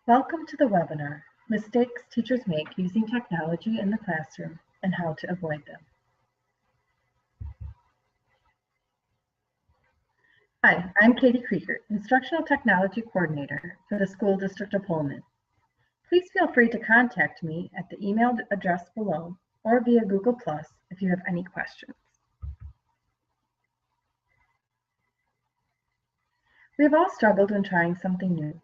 Welcome to the webinar, Mistakes Teachers Make Using Technology in the Classroom and How to Avoid Them. Hi, I'm Katie Krieger, Instructional Technology Coordinator for the School District of Pullman. Please feel free to contact me at the email address below or via Google+ if you have any questions. We have all struggled when trying something new,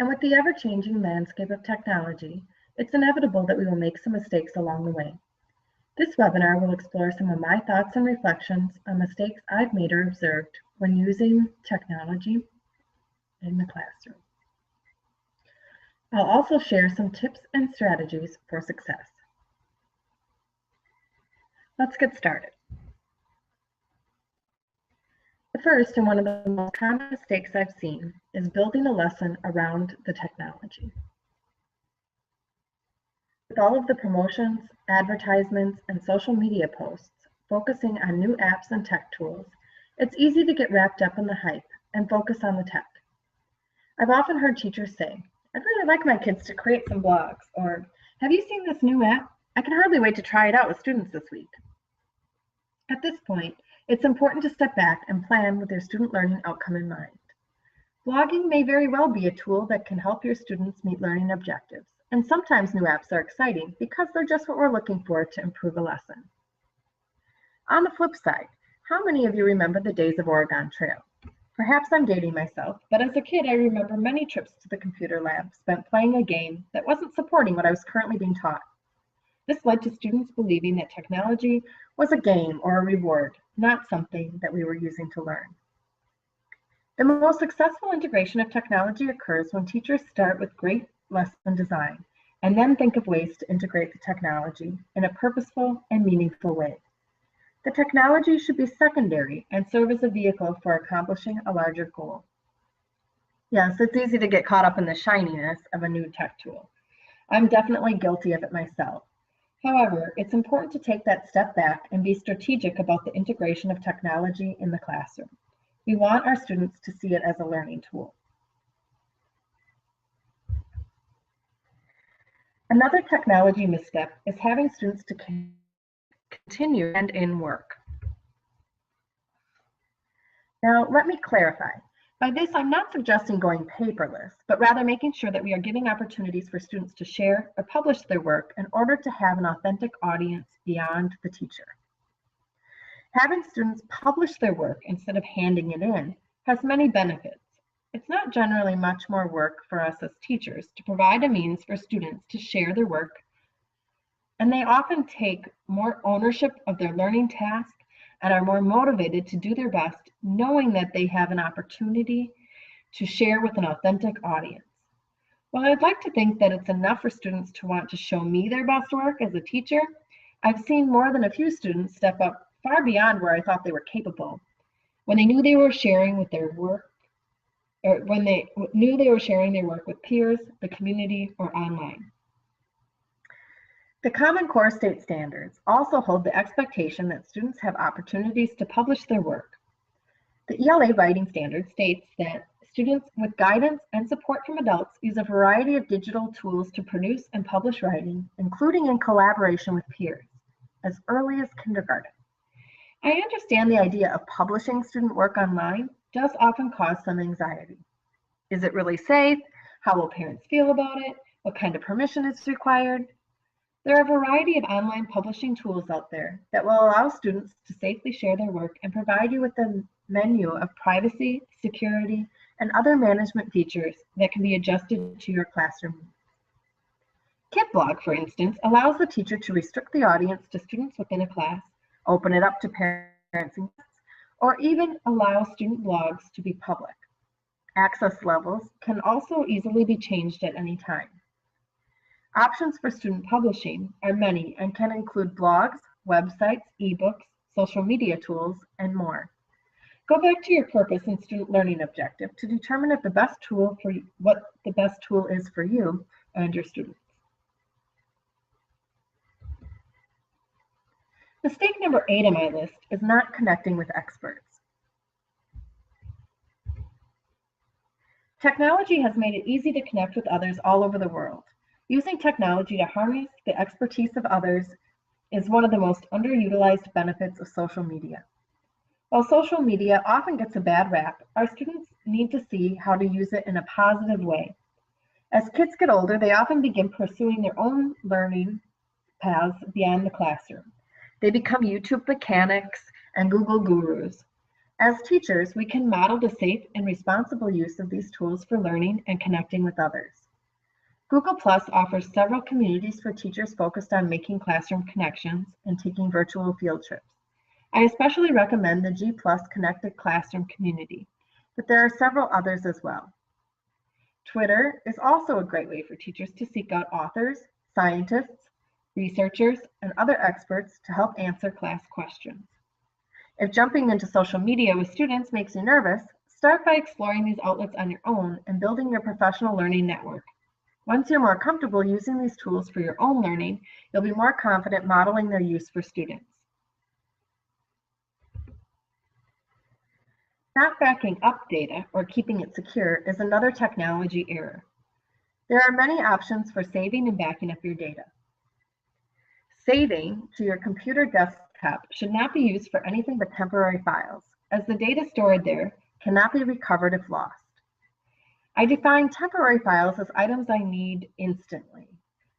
and with the ever-changing landscape of technology, it's inevitable that we will make some mistakes along the way. This webinar will explore some of my thoughts and reflections on mistakes I've made or observed when using technology in the classroom. I'll also share some tips and strategies for success. Let's get started. The first and one of the most common mistakes I've seen is building a lesson around the technology. With all of the promotions, advertisements, and social media posts focusing on new apps and tech tools, it's easy to get wrapped up in the hype and focus on the tech. I've often heard teachers say, "I'd really like my kids to create some blogs," or "Have you seen this new app? I can hardly wait to try it out with students this week." At this point, it's important to step back and plan with your student learning outcome in mind. Blogging may very well be a tool that can help your students meet learning objectives, and sometimes new apps are exciting because they're just what we're looking for to improve a lesson. On the flip side, how many of you remember the days of Oregon Trail? Perhaps I'm dating myself, but as a kid I remember many trips to the computer lab spent playing a game that wasn't supporting what I was currently being taught. This led to students believing that technology was a game or a reward, not something that we were using to learn. The most successful integration of technology occurs when teachers start with great lesson design and then think of ways to integrate the technology in a purposeful and meaningful way. The technology should be secondary and serve as a vehicle for accomplishing a larger goal. Yes, it's easy to get caught up in the shininess of a new tech tool. I'm definitely guilty of it myself. However, it's important to take that step back and be strategic about the integration of technology in the classroom. We want our students to see it as a learning tool. Another technology misstep is having students to continue and in work. Now, let me clarify. By this, I'm not suggesting going paperless, but rather making sure that we are giving opportunities for students to share or publish their work in order to have an authentic audience beyond the teacher. Having students publish their work instead of handing it in has many benefits. It's not generally much more work for us as teachers to provide a means for students to share their work, and they often take more ownership of their learning task and are more motivated to do their best, knowing that they have an opportunity to share with an authentic audience. While I'd like to think that it's enough for students to want to show me their best work as a teacher, I've seen more than a few students step up far beyond where I thought they were capable when they knew they were sharing with their work, or when they knew they were sharing their work with peers, the community, or online. The Common Core state standards also hold the expectation that students have opportunities to publish their work. The ELA writing standard states that students with guidance and support from adults use a variety of digital tools to produce and publish writing, including in collaboration with peers, as early as kindergarten. I understand the idea of publishing student work online does often cause some anxiety. Is it really safe? How will parents feel about it? What kind of permission is required? There are a variety of online publishing tools out there that will allow students to safely share their work and provide you with a menu of privacy, security, and other management features that can be adjusted to your classroom needs. KidBlog, for instance, allows the teacher to restrict the audience to students within a class, open it up to parents and guests, or even allow student blogs to be public. Access levels can also easily be changed at any time. Options for student publishing are many and can include blogs, websites, ebooks, social media tools, and more. Go back to your purpose and student learning objective to determine if the best tool for what the best tool is for you and your students. Mistake number 8 on my list is not connecting with experts. Technology has made it easy to connect with others all over the world. Using technology to harness the expertise of others is one of the most underutilized benefits of social media. While social media often gets a bad rap, our students need to see how to use it in a positive way. As kids get older, they often begin pursuing their own learning paths beyond the classroom. They become YouTube mechanics and Google gurus. As teachers, we can model the safe and responsible use of these tools for learning and connecting with others. Google Plus offers several communities for teachers focused on making classroom connections and taking virtual field trips. I especially recommend the G+ Connected Classroom community, but there are several others as well. Twitter is also a great way for teachers to seek out authors, scientists, researchers, and other experts to help answer class questions. If jumping into social media with students makes you nervous, start by exploring these outlets on your own and building your professional learning network. Once you're more comfortable using these tools for your own learning, you'll be more confident modeling their use for students. Not backing up data or keeping it secure is another technology error. There are many options for saving and backing up your data. Saving to your computer desktop should not be used for anything but temporary files, as the data stored there cannot be recovered if lost. I define temporary files as items I need instantly,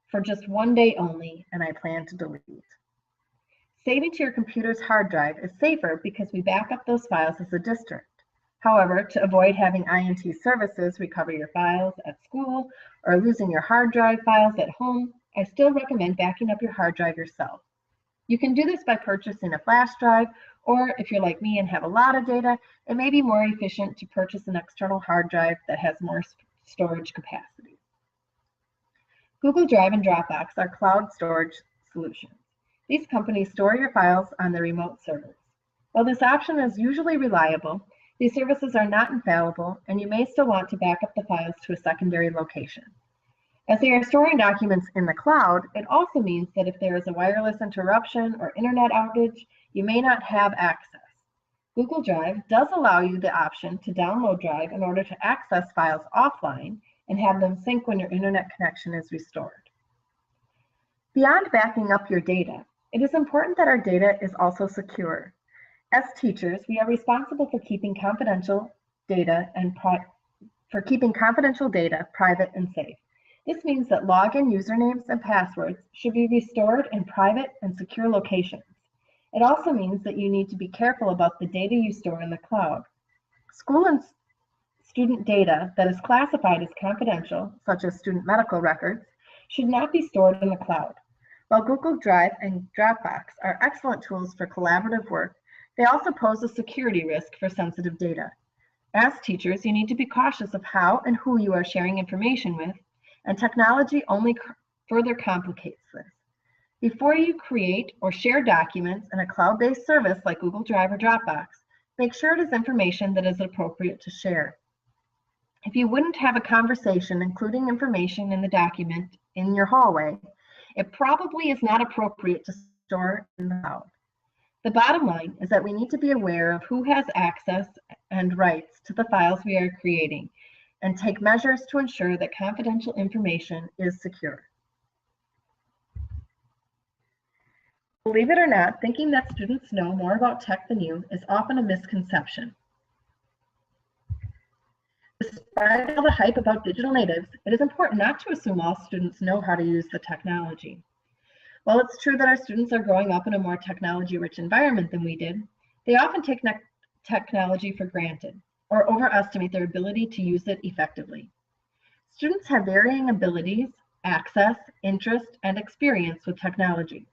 for just one day only, and I plan to delete. Saving to your computer's hard drive is safer because we back up those files as a district. However, to avoid having INT services recover your files at school or losing your hard drive files at home, I still recommend backing up your hard drive yourself. You can do this by purchasing a flash drive, or if you're like me and have a lot of data, it may be more efficient to purchase an external hard drive that has more storage capacity. Google Drive and Dropbox are cloud storage solutions. These companies store your files on the remote servers. While this option is usually reliable, these services are not infallible, and you may still want to back up the files to a secondary location. As they are storing documents in the cloud, it also means that if there is a wireless interruption or internet outage, you may not have access. Google Drive does allow you the option to download Drive in order to access files offline and have them sync when your internet connection is restored. Beyond backing up your data, it is important that our data is also secure. As teachers, we are responsible for keeping confidential data private and safe. This means that login usernames and passwords should be restored in private and secure locations. It also means that you need to be careful about the data you store in the cloud. School and student data that is classified as confidential, such as student medical records, should not be stored in the cloud. While Google Drive and Dropbox are excellent tools for collaborative work, they also pose a security risk for sensitive data. As teachers, you need to be cautious of how and who you are sharing information with, and technology only further complicates this. Before you create or share documents in a cloud-based service like Google Drive or Dropbox, make sure it is information that is appropriate to share. If you wouldn't have a conversation including information in the document in your hallway, it probably is not appropriate to store in the cloud. The bottom line is that we need to be aware of who has access and rights to the files we are creating, and take measures to ensure that confidential information is secure. Believe it or not, thinking that students know more about tech than you is often a misconception. Despite all the hype about digital natives, it is important not to assume all students know how to use the technology. While it's true that our students are growing up in a more technology-rich environment than we did, they often take technology for granted or overestimate their ability to use it effectively. Students have varying abilities, access, interest, and experience with technology.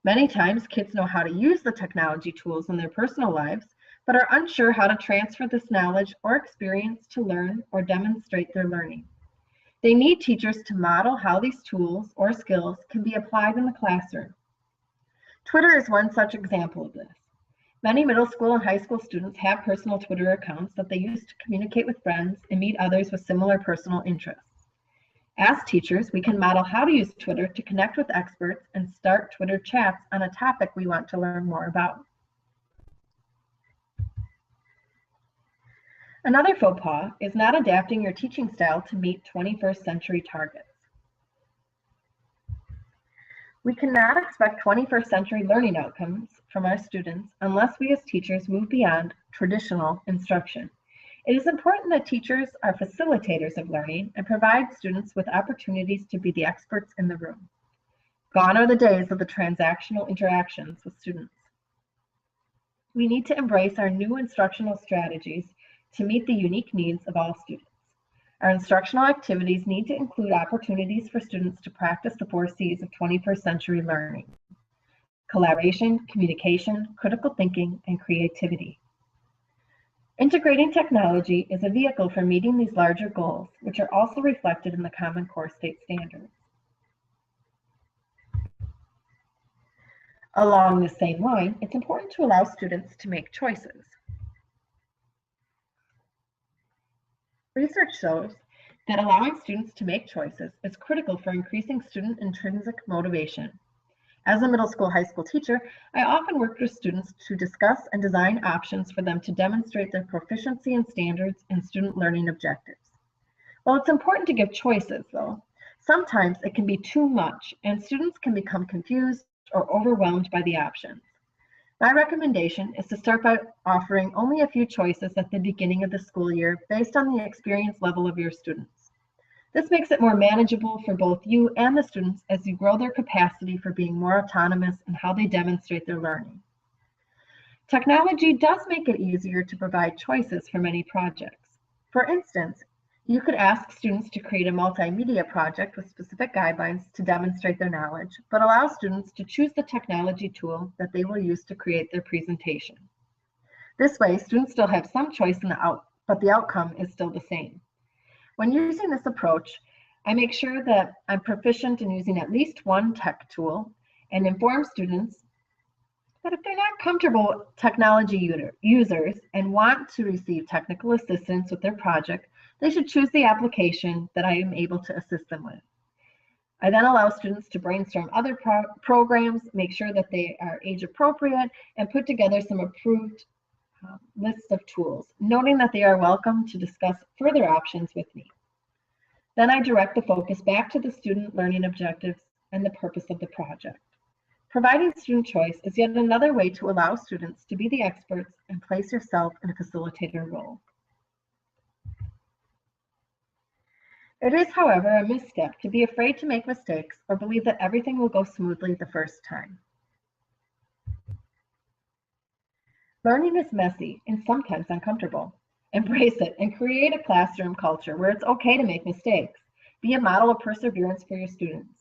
Many times, kids know how to use the technology tools in their personal lives, but are unsure how to transfer this knowledge or experience to learn or demonstrate their learning. They need teachers to model how these tools or skills can be applied in the classroom. Twitter is one such example of this. Many middle school and high school students have personal Twitter accounts that they use to communicate with friends and meet others with similar personal interests. As teachers, we can model how to use Twitter to connect with experts and start Twitter chats on a topic we want to learn more about. Another faux pas is not adapting your teaching style to meet 21st century targets. We cannot expect 21st century learning outcomes from our students unless we as teachers move beyond traditional instruction. It is important that teachers are facilitators of learning and provide students with opportunities to be the experts in the room. Gone are the days of the transactional interactions with students. We need to embrace our new instructional strategies to meet the unique needs of all students. Our instructional activities need to include opportunities for students to practice the 4 C's of 21st century learning: collaboration, communication, critical thinking, and creativity. Integrating technology is a vehicle for meeting these larger goals, which are also reflected in the Common Core State Standards. Along the same line, it's important to allow students to make choices. Research shows that allowing students to make choices is critical for increasing student intrinsic motivation. As a middle school, high school teacher, I often work with students to discuss and design options for them to demonstrate their proficiency in standards and student learning objectives. While it's important to give choices, though, sometimes it can be too much and students can become confused or overwhelmed by the options. My recommendation is to start by offering only a few choices at the beginning of the school year based on the experience level of your students. This makes it more manageable for both you and the students as you grow their capacity for being more autonomous in how they demonstrate their learning. Technology does make it easier to provide choices for many projects. For instance, you could ask students to create a multimedia project with specific guidelines to demonstrate their knowledge, but allow students to choose the technology tool that they will use to create their presentation. This way, students still have some choice in but the outcome is still the same. When using this approach, I make sure that I'm proficient in using at least one tech tool and inform students that if they're not comfortable technology users and want to receive technical assistance with their project, they should choose the application that I am able to assist them with. I then allow students to brainstorm other programs, make sure that they are age appropriate, and put together some approved lists of tools, noting that they are welcome to discuss further options with me. Then I direct the focus back to the student learning objectives and the purpose of the project. Providing student choice is yet another way to allow students to be the experts and place yourself in a facilitator role. It is, however, a misstep to be afraid to make mistakes or believe that everything will go smoothly the first time. Learning is messy and sometimes uncomfortable. Embrace it and create a classroom culture where it's okay to make mistakes. Be a model of perseverance for your students.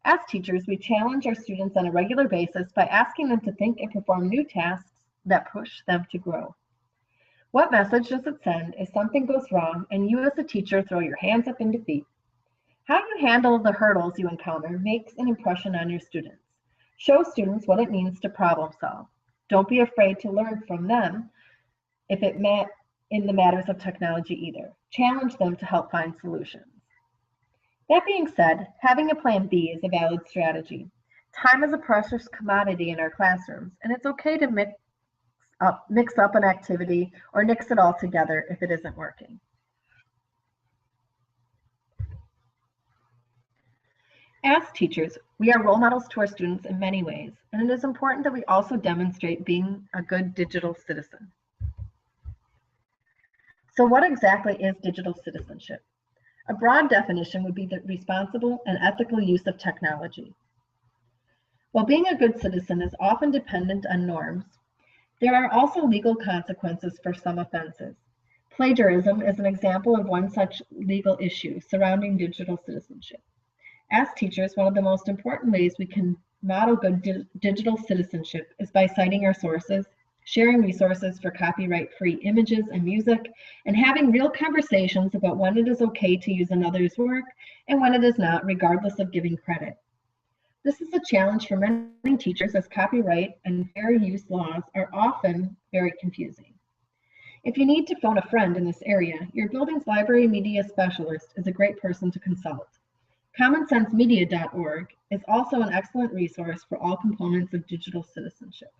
As teachers, we challenge our students on a regular basis by asking them to think and perform new tasks that push them to grow. What message does it send if something goes wrong and you as a teacher throw your hands up in defeat? How you handle the hurdles you encounter makes an impression on your students. Show students what it means to problem solve. Don't be afraid to learn from them if it in the matters of technology either. Challenge them to help find solutions. That being said, having a plan B is a valid strategy. Time is a precious commodity in our classrooms, and it's okay to mix up an activity or nix it all together if it isn't working. As teachers, we are role models to our students in many ways, and it is important that we also demonstrate being a good digital citizen. So what exactly is digital citizenship? A broad definition would be the responsible and ethical use of technology. While being a good citizen is often dependent on norms, there are also legal consequences for some offenses. Plagiarism is an example of one such legal issue surrounding digital citizenship. As teachers, one of the most important ways we can model good digital citizenship is by citing our sources, sharing resources for copyright-free images and music, and having real conversations about when it is okay to use another's work and when it is not, regardless of giving credit. This is a challenge for many teachers as copyright and fair use laws are often very confusing. If you need to phone a friend in this area, your building's library media specialist is a great person to consult. CommonSenseMedia.org is also an excellent resource for all components of digital citizenship.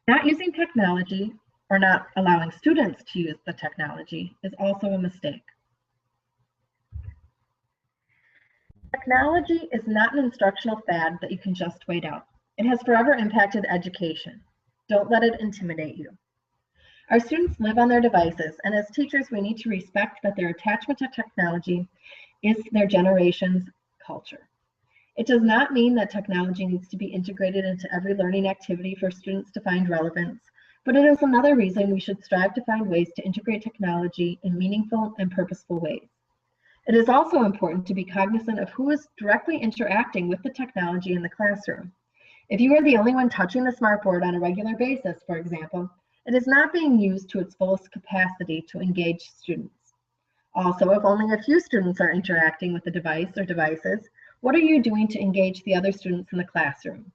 Not using technology or not allowing students to use the technology is also a mistake. Technology is not an instructional fad that you can just wait out. It has forever impacted education. Don't let it intimidate you. Our students live on their devices, and as teachers, we need to respect that their attachment to technology is their generation's culture. It does not mean that technology needs to be integrated into every learning activity for students to find relevance, but it is another reason we should strive to find ways to integrate technology in meaningful and purposeful ways. It is also important to be cognizant of who is directly interacting with the technology in the classroom. If you are the only one touching the smartboard on a regular basis, for example, it is not being used to its fullest capacity to engage students. Also, if only a few students are interacting with the device or devices, what are you doing to engage the other students in the classroom?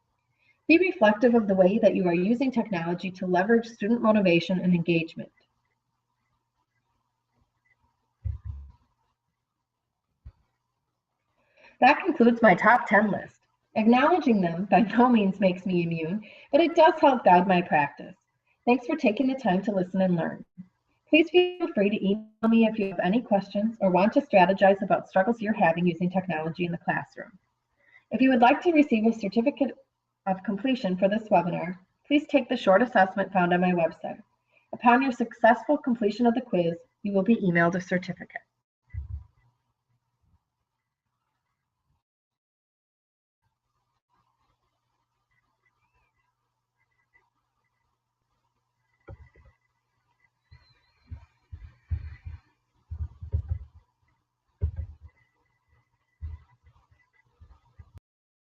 Be reflective of the way that you are using technology to leverage student motivation and engagement. That concludes my top 10 list. Acknowledging them by no means makes me immune, but it does help guide my practice. Thanks for taking the time to listen and learn. Please feel free to email me if you have any questions or want to strategize about struggles you're having using technology in the classroom. If you would like to receive a certificate of completion for this webinar, please take the short assessment found on my website. Upon your successful completion of the quiz, you will be emailed a certificate.